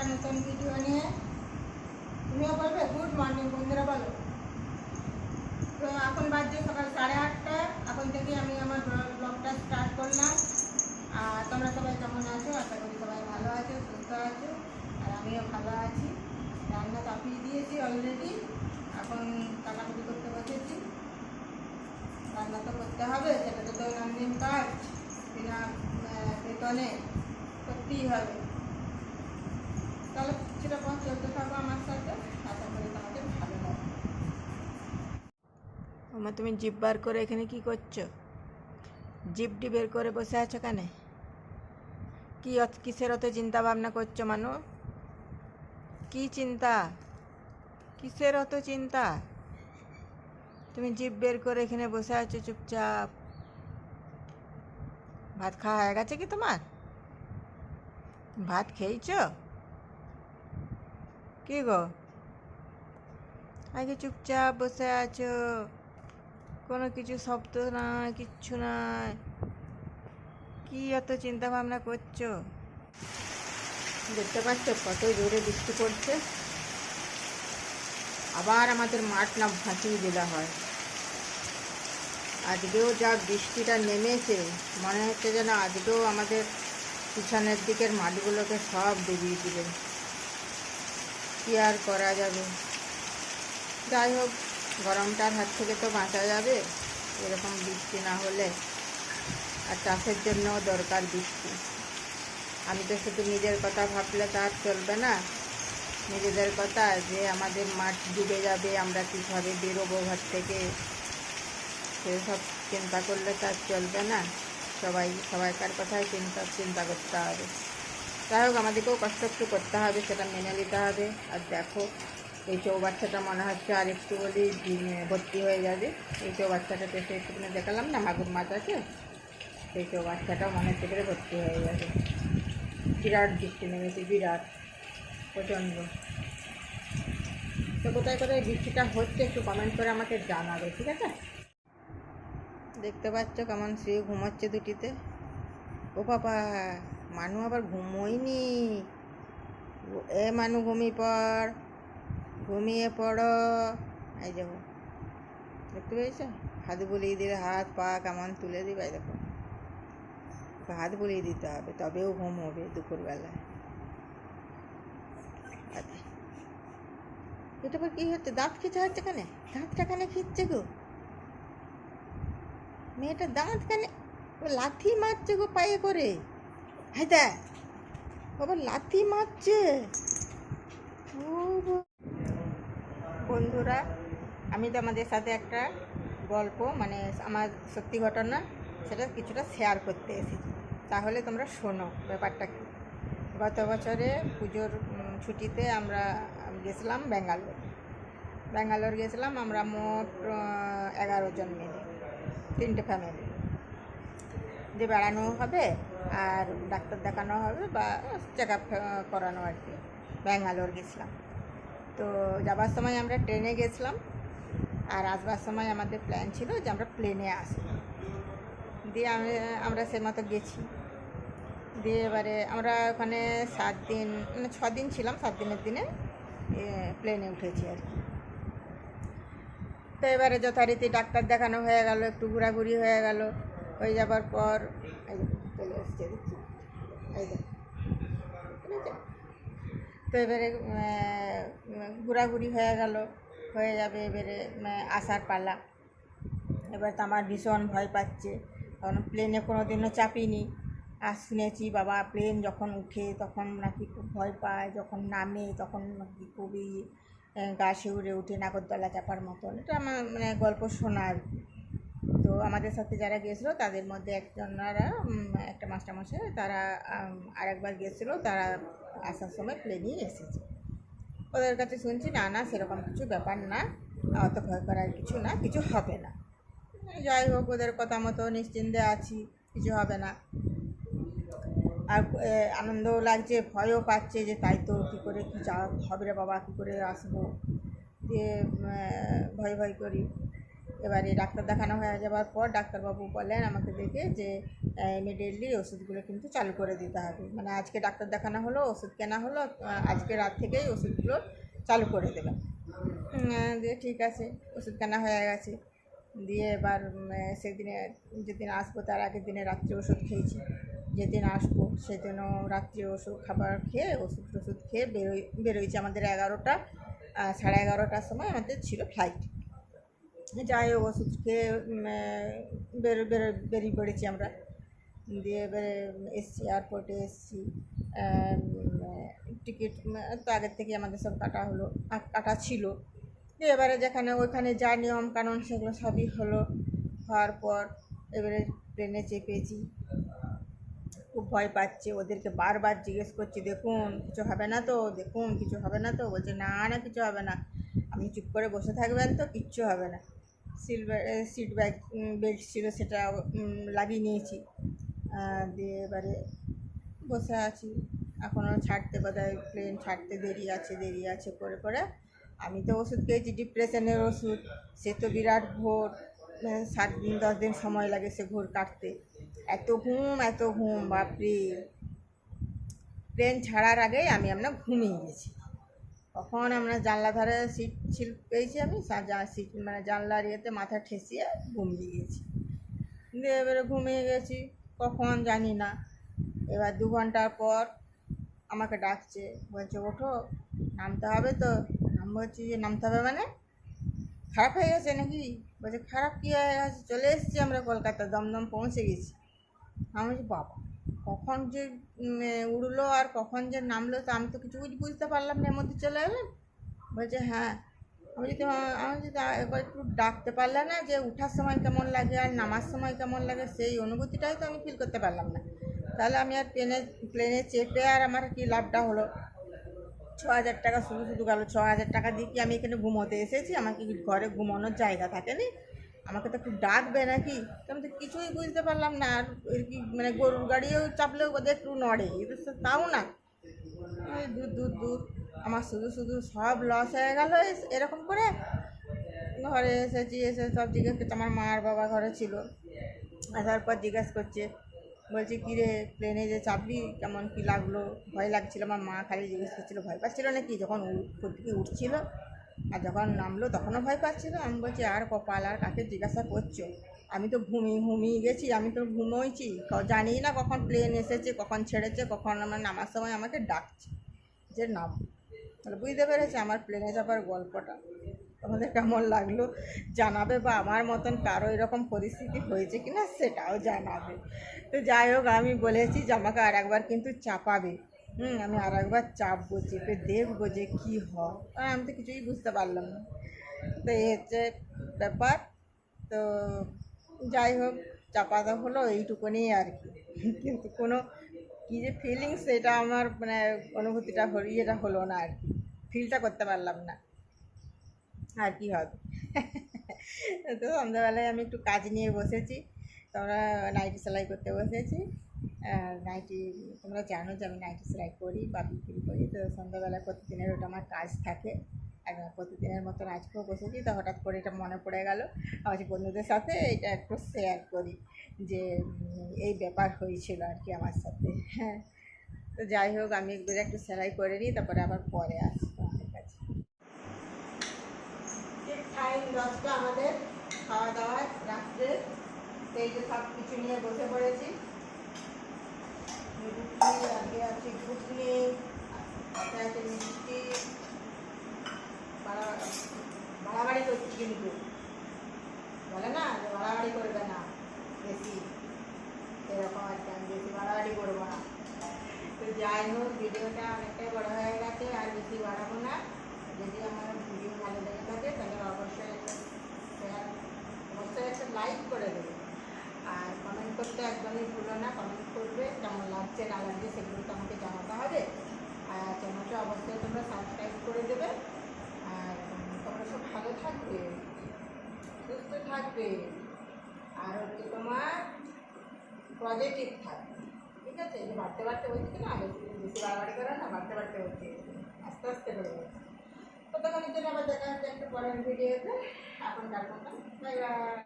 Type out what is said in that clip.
একটা নতুন ভিডিও নিয়ে। তুমিও বলবে গুড মর্নিং বন্ধুরা, বলো। তো এখন বাজছে সকাল 8:30। এখন থেকে আমি আমার ব্লগটা স্টার্ট করলাম। আর তোমরা সবাই কেমন আছো? আশা করি সবাই ভালো আছো, সুস্থ আছো, আর আমিও ভালো আছি। রান্না চাপিয়ে দিয়েছি অলরেডি, এখন কাটাকুটি করতে বসেছি। রান্না তো করতে হবে, সেটা তো দৈনন্দিন কাজ, বিনা বেতনে করতেই হবে। তাহলে সেটা চলতে থাকো আমার সাথে, আশা করি তোমাদের ভালো লাগে। আমার তুমি জিপ বার করে এখানে কি করছো? জিপটি বের করে বসে আছো কেন? কিসের অত চিন্তা ভাবনা করছো মানু? কি চিন্তা? কিসের অত চিন্তা? তুমি জিপ বের করে এখানে বসে আছো চুপচাপ। ভাত খাওয়া হয়ে গেছে কি তোমার? ভাত খেয়েছো কি গো? আগে চুপচাপ বসে আছো, কোনো কিছু শব্দ নাই, কিচ্ছু নাই। কি এত চিন্তা ভাবনা করছো? দেখতে পাচ্ছ কত জোরে বৃষ্টি পড়ছে। আবার আমাদের মাঠ না ভাসিয়ে দেওয়া হয়। আজকেও যা বৃষ্টিটা নেমেছে, মনে হচ্ছে যেন আজকেও আমাদের পিছনের দিকের মাঠগুলোকে সব ডুবিয়ে দিবে। কি আর করা যাবে? যাই হোক, গরমটার হাত থেকে তো বাঁচা যাবে এরকম বৃষ্টি না হলে। আর চাষের জন্যও দরকার বৃষ্টি। আমি তো শুধু নিজের কথা ভাবলে তো আর চলবে না। নিজেদের কথা যে আমাদের মাঠ ডুবে যাবে, আমরা কীভাবে বেরোবো ঘর থেকে, সেসব চিন্তা করলে তো আর চলবে না। সবাইকার কথাই চিন্তা করতে হবে। যাই হোক, আমাদেরকেও কষ্ট একটু করতে হবে, সেটা মেনে নিতে হবে। আর দেখো, এই চৌবাচ্চাটা মনে হচ্ছে আর একটু বলি ভর্তি হয়ে যাবে। এই চৌবাচ্চাটা পেশে একটুখানি দেখালাম না, মাগুর মাছ আছে, সেই চৌবাচ্চাটাও মনে হচ্ছে করে ভর্তি হয়ে যাবে। বিরাট বৃষ্টি নেমেছে, বিরাট, প্রচণ্ড। তো কোথায় কোথায় বৃষ্টিটা হচ্ছে একটু কমেন্ট করে আমাকে জানাবে, ঠিক আছে? দেখতে পাচ্ছ কেমন শুয়ে ঘুমাচ্ছে দুটিতে। ও বাবা, মানু আবার ঘুমোয়নি। এ মানু ঘুমিয়ে পড়ো। এই দেখো, দেখতে পেয়েছো? হাত বুলিয়ে দিলে হাত পা কেমন তুলে দিবে। দেখো, হাত বুলিয়ে দিতে হবে, তবেও ঘুম হবে দুপুরবেলায়। আচ্ছা, এটা পর কী হচ্ছে? দাঁত খিচা হচ্ছে কেন? দাঁতটা কেন খিচ্ছে গো? মেয়েটা দাঁত কেন? ও লাথি মারছে গো পায়ে করে। হ্যাঁ দেখ, আবার লাথি মারছে। ও বন্ধুরা, আমি তো আমাদের সাথে একটা গল্প, মানে আমার সত্যি ঘটনা, সেটা কিছুটা শেয়ার করতে এসেছি। তাহলে তোমরা শোনো ব্যাপারটা কী। গত বছরে পুজোর ছুটিতে আমরা গেছিলাম ব্যাঙ্গালোর গেছিলাম। আমরা মোট 11 জন মিলে, 3টে ফ্যামিলি, যে বেড়ানো হবে আর ডাক্তার দেখানো হবে বা চেক আপ করানো আর কি। ব্যাঙ্গালোর গেছিলাম। তো যাবার সময় আমরা ট্রেনে গেছিলাম, আর আসবার সময় আমাদের প্ল্যান ছিল যে আমরা প্লেনে আসব। দিয়ে আমরা সে মতো গেছি। দিয়ে এবারে আমরা ওখানে 7 দিন, মানে 6 দিন ছিলাম। 7 দিনের দিনে প্লেনে উঠেছি আর কি। তো এবারে যথারীতি ডাক্তার দেখানো হয়ে গেল, একটু ঘোরাঘুরি হয়ে গেল। হয়ে যাবার পর এই চলে এসছে, দেখছি, এই তো এবারে ঘোরাঘুরি হয়ে গেল, হয়ে যাবে এবারে আসার পালা। এবার তো আমার ভীষণ ভয় পাচ্ছে, কারণ প্লেনে কোনো দিনও চাপিনি। আর শুনেছি বাবা প্লেন যখন উঠে তখন নাকি খুব ভয় পায়, যখন নামে তখন নাকি খুবই গা শিউরে উঠে, নাগরদোলা চাপার মতন। এটা আমার মানে গল্প শোনা আর কি। তো আমাদের সাথে যারা গিয়েছিলো তাদের মধ্যে একটা মাস্টারমশাই, তারা আরেকবার গিয়েছিলো, তারা আসার সময় প্লেনেই এসেছে। ওদের কাছে শুনছি না সেরকম কিছু ব্যাপার না, অত ভয় করার কিছু না, কিছু হবে না। যাই হোক, ওদের কথা মতো নিশ্চিন্তে আছি, কিছু হবে না। আর আনন্দও লাগছে, ভয়ও পাচ্ছে যে তাই তো, কী করে কী হবে রে বাবা, কী করে আসবো, দিয়ে ভয় করি। এবারে ডাক্তার দেখানো হয়ে যাওয়ার পর ডাক্তারবাবু বলেন আমাকে দেখে যে ইমিডিয়েটলি ওষুধগুলো কিন্তু চালু করে দিতে হবে, মানে আজকে ডাক্তার দেখানো হলো, ওষুধ কেনা হলো, আজকে রাত থেকেই ওষুধগুলো চালু করে দেবেন। দিয়ে ঠিক আছে, ওষুধ কেনা হয়ে গেছে। দিয়ে এবার সেদিনে যেদিন আসবো তার আগের দিনে রাত্রে ওষুধ খেয়েছি, যেদিন আসবো সেদিনও রাত্রে ওষুধ খাবার খেয়ে ওষুধ খেয়ে বেরোইছি। আমাদের 11টার সময় আমাদের ছিল ফ্লাইট। যাই হোক ওষুধ খেয়ে বেরিয়ে পড়েছি আমরা। দিয়ে এবারে এসছি, এয়ারপোর্টে এসছি। টিকিট তো আগের থেকে আমাদের সব কাটা ছিল। দিয়ে এবারে ওইখানে যা নিয়ম কানুন সেগুলো সবই হওয়ার পর এবারে ট্রেনে চেপেছি। খুব ভয় পাচ্ছে, ওদেরকে বারবার জিজ্ঞেস করছি দেখুন কিছু হবে না তো, দেখুন কিছু হবে না তো, বলছে না না কিছু হবে না, আপনি চুপ করে বসে থাকবেন তো, কিচ্ছু হবে না। সিট বেল্ট ছিল সেটা লাগিয়ে নিয়েছি। দিয়ে এবারে বসে আছি, এখনও ছাড়তে বোধহয় প্লেন ছাড়তে দেরি আছে করে আমি তো ওষুধ খেয়েছি ডিপ্রেশনের ওষুধ, সে তো বিরাট ঘোর, 7-10 দিন সময় লাগে সে ঘোর কাটতে। এত ঘুম বাপরে। প্লেন ছাড়ার আগেই আমি ঘুমিয়ে গেছি। তখন আমরা জানলা ধারে সিট পেয়েছি, আমি সিট মানে জানলার ইয়েতে মাথা ঠেসিয়ে ঘুমিয়ে গেছি। দিয়ে এবারে ঘুমিয়ে গেছি কখন জানি না। এবার 2 ঘন্টার পর আমাকে ডাকছে, বলছে ওঠো নামতে হবে তো। আমি বলছি যে নামতে হবে মানে, খারাপ হয়ে গেছে নাকি? বলছে খারাপ কী হয়ে গেছে, চলে এসেছি আমরা কলকাতা, দমদম পৌঁছে গেছি। আমি বলছি বাবা কখন যে উড়লো আর কখন যে নামলো, তো আমি তো কিছু বুঝতে পারলাম না, এর মধ্যে চলে এলাম। বলছে হ্যাঁ। আমি যদি একটু ডাকতে পারলে না যে ওঠার সময় কেমন লাগে আর নামার সময় কেমন লাগে, সেই অনুভূতিটাই তো আমি ফিল করতে পারলাম না। তাহলে আমি আর প্লেনে চেপে আর আমার কি লাভটা হলো? 6,000 টাকা শুধু গেল। 6,000 টাকা দিয়ে কি আমি এখানে ঘুমোতে এসেছি? আমাকে কি ঘরে ঘুমানোর জায়গা থাকেনি? আমাকে তো একটু ডাকবে নাকি? আমি তো কিছুই বুঝতে পারলাম না। আর এর কি মানে গরুর গাড়িও চাপলেও বোধহয় একটু নড়ে, এটা তো তাও না। দূর আমার শুধু সব লস হয়ে গেল এরকম করে। ঘরে এসে সব জিজ্ঞেস করছে, আমার মা আর বাবা ঘরে ছিল। আসার পর জিজ্ঞেস করছে, বলছি কী রে প্লেনে যে চাপলি কেমন কী লাগলো? ভয় লাগছিল। আমার মা খালি জিজ্ঞেস করছিলো ভয় পাচ্ছিল নাকি যখন থেকে উঠছিল, আর যখন নামলো তখনও ভয় পাচ্ছিল। আমি বলছি আর কপাল, আর কাকে জিজ্ঞাসা করছো? আমি তো ঘুমিয়ে গেছি, আমি তো ঘুমোইছি, জানি না কখন প্লেন এসেছে, কখন ছেড়েছে, কখন আমার নামার সময় আমাকে ডাকছে যে নাম। তাহলে বুঝতে পেরেছে আমার প্লেনে যাবার গল্পটা। তোমাদের কেমন লাগলো জানাবে, বা আমার মতন কারো এরকম পরিস্থিতি হয়েছে কিনা সেটাও জানাবে। তো যাই হোক আমি বলেছি যে আমাকে আর একবার কিন্তু চাপাবে। আমি আর একবার চাপবো, চেপে দেখবো যে কী হয়। আর আমি তো কিছুই বুঝতে পারলাম না। তো এই হচ্ছে ব্যাপার। তো যাই হোক চাপাটা হলো এইটুকুনি আর কি। কিন্তু কোনো কী যে ফিলিংস সেটা আমার মানে অনুভূতিটা ইয়েটা হলো না আর কি, ফিলটা করতে পারলাম না। আর কি হবে। তো সন্ধ্যাবেলায় আমি একটু কাজ নিয়ে বসেছি, তোমরা নাইটি সেলাই করতে বসেছি। নাইটি তোমরা জানো যে আমি নাইটি সেলাই করি বা বিক্রি করি। তো সন্ধ্যাবেলায় প্রতিদিনের ওটা আমার কাজ থাকে। আর প্রতিদিনের মতন আজকেও বসেছি, তো হঠাৎ করে এটা মনে পড়ে গেল আমার বন্ধুদের সাথে এটা একটু শেয়ার করি যে এই ব্যাপার হয়েছিল আর কি আমার সাথে। হ্যাঁ, তো যাই হোক আমি একটু সেলাই করে নিই, তারপরে আবার পরে আসবো আমার কাছে। ঠিক টাইম 10টা আমাদের খাওয়া দাওয়া রাত্রে। এই যে সব কিছু নিয়ে বসে পড়েছি। আগে আছে ঘুগনি, আছে মিষ্টি। বাড়াবাড়ি করছি কিন্তু, বলে না যে বাড়াবাড়ি করবে না বেশি, সেরকম আর কি। আমি বেশি বাড়াবাড়ি করবো না। তো যাই হোক ভিডিওটা অনেকটাই বড় হয়ে গেছে, আর বেশি বাড়াবো না। যদি আমার ভিডিও ভালো লেগে থাকে তাহলে অবশ্যই একটা লাইক করে দেবে, আর কমেন্ট করতে একদমই ভুলো না। কমেন্ট করবে, কেমন লাগছে না লাগছে সেগুলো তো আমাকে জানাতে হবে। আর চ্যানেলটা অবশ্যই তোমরা সাবস্ক্রাইব করে দেবে। আর তোমরা সব ভালো থাকবে, সুস্থ থাকবে, আর হচ্ছে তোমার পজিটিভ থাকবে। ঠিক আছে? এই বাড়তে হচ্ছে না, বেশি বাড়াবাড়ি করো না, বাড়তে হচ্ছে, আস্তে আস্তে করে যাচ্ছে। তো ততক্ষণের জন্য আবার দেখা হচ্ছে একটা পরের ভিডিওতে। এখন রাখুন, বাই বাই।